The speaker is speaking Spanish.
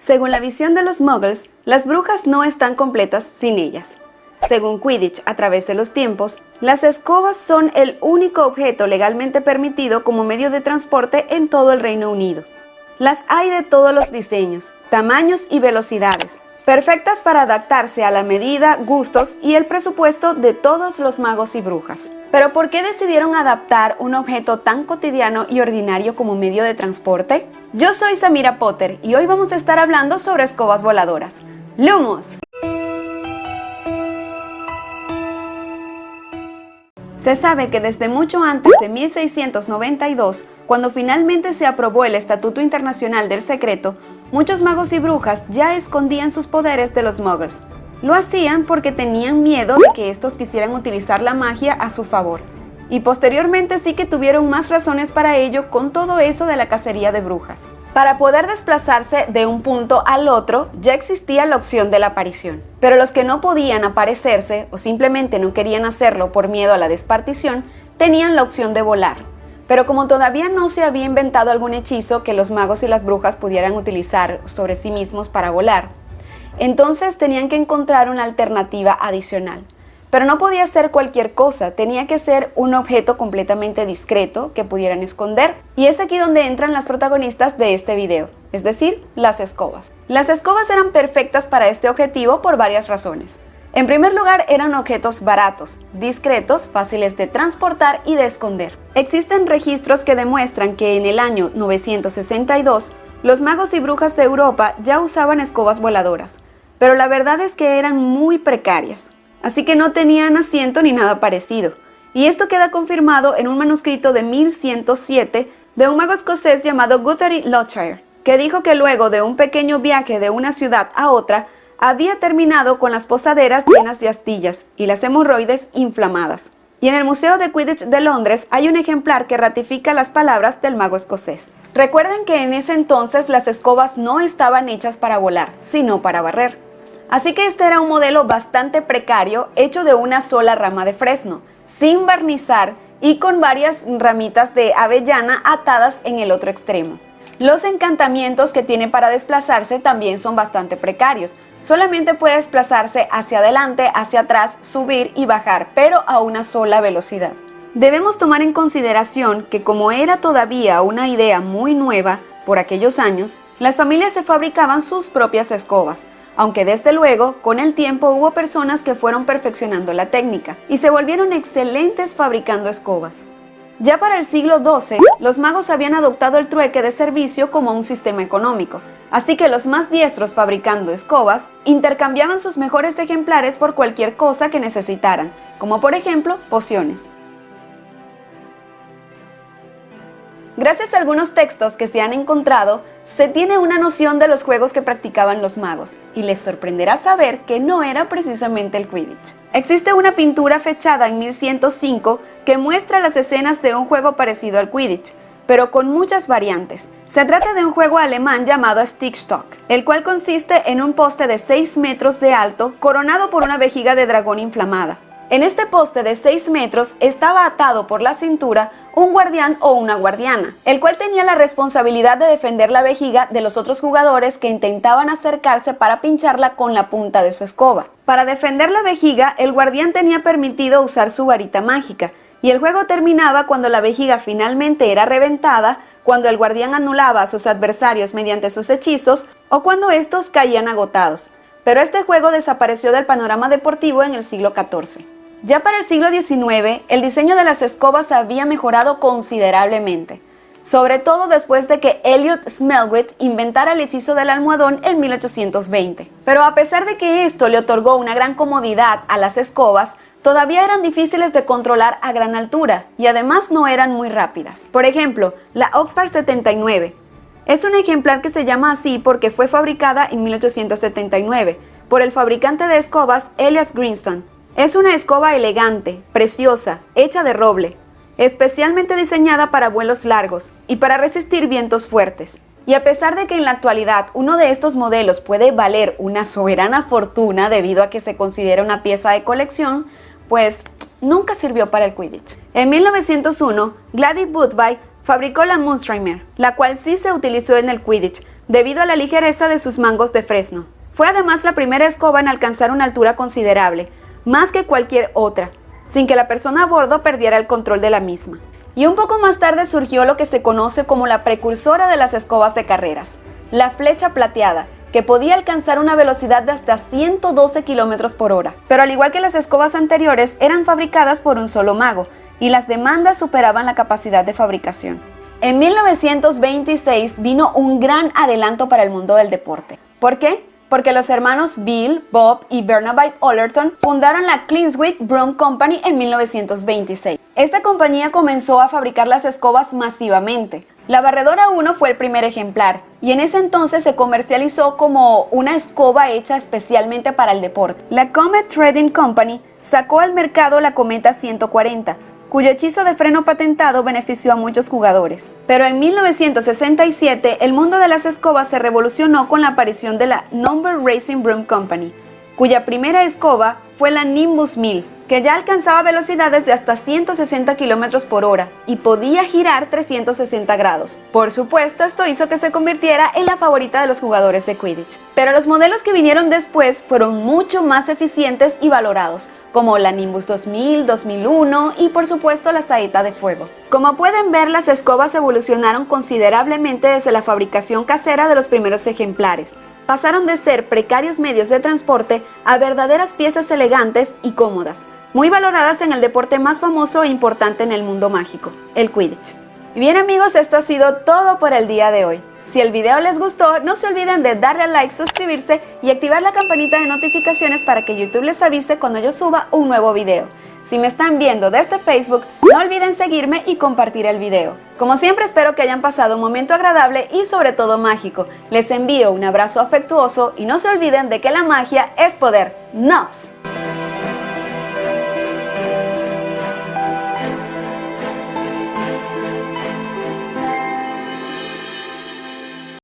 Según la visión de los Muggles, las brujas no están completas sin ellas. Según Quidditch, a través de los tiempos, las escobas son el único objeto legalmente permitido como medio de transporte en todo el Reino Unido. Las hay de todos los diseños, tamaños y velocidades, perfectas para adaptarse a la medida, gustos y el presupuesto de todos los magos y brujas. Pero ¿por qué decidieron adaptar un objeto tan cotidiano y ordinario como medio de transporte? Yo soy Samira Potter y hoy vamos a estar hablando sobre escobas voladoras. ¡Lumos! Se sabe que desde mucho antes de 1692, cuando finalmente se aprobó el Estatuto Internacional del Secreto, muchos magos y brujas ya escondían sus poderes de los Muggles. Lo hacían porque tenían miedo de que estos quisieran utilizar la magia a su favor. Y posteriormente sí que tuvieron más razones para ello con todo eso de la cacería de brujas. Para poder desplazarse de un punto al otro, ya existía la opción de la aparición. Pero los que no podían aparecerse o simplemente no querían hacerlo por miedo a la despartición, tenían la opción de volar. Pero como todavía no se había inventado algún hechizo que los magos y las brujas pudieran utilizar sobre sí mismos para volar, entonces tenían que encontrar una alternativa adicional. Pero no podía ser cualquier cosa, tenía que ser un objeto completamente discreto que pudieran esconder. Y es aquí donde entran las protagonistas de este video, es decir, las escobas. Las escobas eran perfectas para este objetivo por varias razones. En primer lugar, eran objetos baratos, discretos, fáciles de transportar y de esconder. Existen registros que demuestran que en el año 962, los magos y brujas de Europa ya usaban escobas voladoras, pero la verdad es que eran muy precarias. Así que no tenían asiento ni nada parecido. Y esto queda confirmado en un manuscrito de 1107 de un mago escocés llamado Guthrie Lochire, que dijo que luego de un pequeño viaje de una ciudad a otra, había terminado con las posaderas llenas de astillas y las hemorroides inflamadas. Y en el Museo de Quidditch de Londres hay un ejemplar que ratifica las palabras del mago escocés. Recuerden que en ese entonces las escobas no estaban hechas para volar, sino para barrer. Así que este era un modelo bastante precario, hecho de una sola rama de fresno, sin barnizar y con varias ramitas de avellana atadas en el otro extremo. Los encantamientos que tiene para desplazarse también son bastante precarios. Solamente puede desplazarse hacia adelante, hacia atrás, subir y bajar, pero a una sola velocidad. Debemos tomar en consideración que como era todavía una idea muy nueva por aquellos años, las familias se fabricaban sus propias escobas. Aunque desde luego, con el tiempo hubo personas que fueron perfeccionando la técnica y se volvieron excelentes fabricando escobas. Ya para el siglo XII, los magos habían adoptado el trueque de servicio como un sistema económico, así que los más diestros fabricando escobas intercambiaban sus mejores ejemplares por cualquier cosa que necesitaran, como por ejemplo pociones. Gracias a algunos textos que se han encontrado, se tiene una noción de los juegos que practicaban los magos, y les sorprenderá saber que no era precisamente el Quidditch. Existe una pintura fechada en 1105 que muestra las escenas de un juego parecido al Quidditch, pero con muchas variantes. Se trata de un juego alemán llamado Stickstock, el cual consiste en un poste de 6 metros de alto coronado por una vejiga de dragón inflamada. En este poste de 6 metros estaba atado por la cintura un guardián o una guardiana, el cual tenía la responsabilidad de defender la vejiga de los otros jugadores que intentaban acercarse para pincharla con la punta de su escoba. Para defender la vejiga, el guardián tenía permitido usar su varita mágica, y el juego terminaba cuando la vejiga finalmente era reventada, cuando el guardián anulaba a sus adversarios mediante sus hechizos o cuando estos caían agotados. Pero este juego desapareció del panorama deportivo en el siglo XIV. Ya para el siglo XIX, el diseño de las escobas había mejorado considerablemente, sobre todo después de que Elliot Smallwood inventara el hechizo del almohadón en 1820. Pero a pesar de que esto le otorgó una gran comodidad a las escobas, todavía eran difíciles de controlar a gran altura y además no eran muy rápidas. Por ejemplo, la Oxford 79. Es un ejemplar que se llama así porque fue fabricada en 1879 por el fabricante de escobas Elias Greenstone. Es una escoba elegante, preciosa, hecha de roble, especialmente diseñada para vuelos largos y para resistir vientos fuertes. Y a pesar de que en la actualidad uno de estos modelos puede valer una soberana fortuna debido a que se considera una pieza de colección, pues nunca sirvió para el Quidditch. En 1901, Gladys Boothby fabricó la Moonstreamer, la cual sí se utilizó en el Quidditch, debido a la ligereza de sus mangos de fresno. Fue además la primera escoba en alcanzar una altura considerable, más que cualquier otra, sin que la persona a bordo perdiera el control de la misma. Y un poco más tarde surgió lo que se conoce como la precursora de las escobas de carreras, la flecha plateada, que podía alcanzar una velocidad de hasta 112 km por hora. Pero al igual que las escobas anteriores, eran fabricadas por un solo mago, y las demandas superaban la capacidad de fabricación. En 1926 vino un gran adelanto para el mundo del deporte. ¿Por qué? Porque los hermanos Bill, Bob y Barnabite Ollerton fundaron la Cleanswick Broom Company en 1926. Esta compañía comenzó a fabricar las escobas masivamente. La Barredora 1 fue el primer ejemplar, y en ese entonces se comercializó como una escoba hecha especialmente para el deporte. La Comet Threading Company sacó al mercado la Cometa 140, cuyo hechizo de freno patentado benefició a muchos jugadores. Pero en 1967, el mundo de las escobas se revolucionó con la aparición de la Number Racing Broom Company, cuya primera escoba fue la Nimbus 1000, que ya alcanzaba velocidades de hasta 160 km por hora y podía girar 360 grados. Por supuesto, esto hizo que se convirtiera en la favorita de los jugadores de Quidditch. Pero los modelos que vinieron después fueron mucho más eficientes y valorados, como la Nimbus 2000, 2001 y por supuesto la saeta de fuego. Como pueden ver, las escobas evolucionaron considerablemente desde la fabricación casera de los primeros ejemplares. Pasaron de ser precarios medios de transporte a verdaderas piezas elegantes y cómodas, muy valoradas en el deporte más famoso e importante en el mundo mágico, el Quidditch. Y bien amigos, esto ha sido todo por el día de hoy. Si el video les gustó, no se olviden de darle a like, suscribirse y activar la campanita de notificaciones para que YouTube les avise cuando yo suba un nuevo video. Si me están viendo desde Facebook, no olviden seguirme y compartir el video. Como siempre, espero que hayan pasado un momento agradable y sobre todo mágico. Les envío un abrazo afectuoso y no se olviden de que la magia es poder. ¡Nos!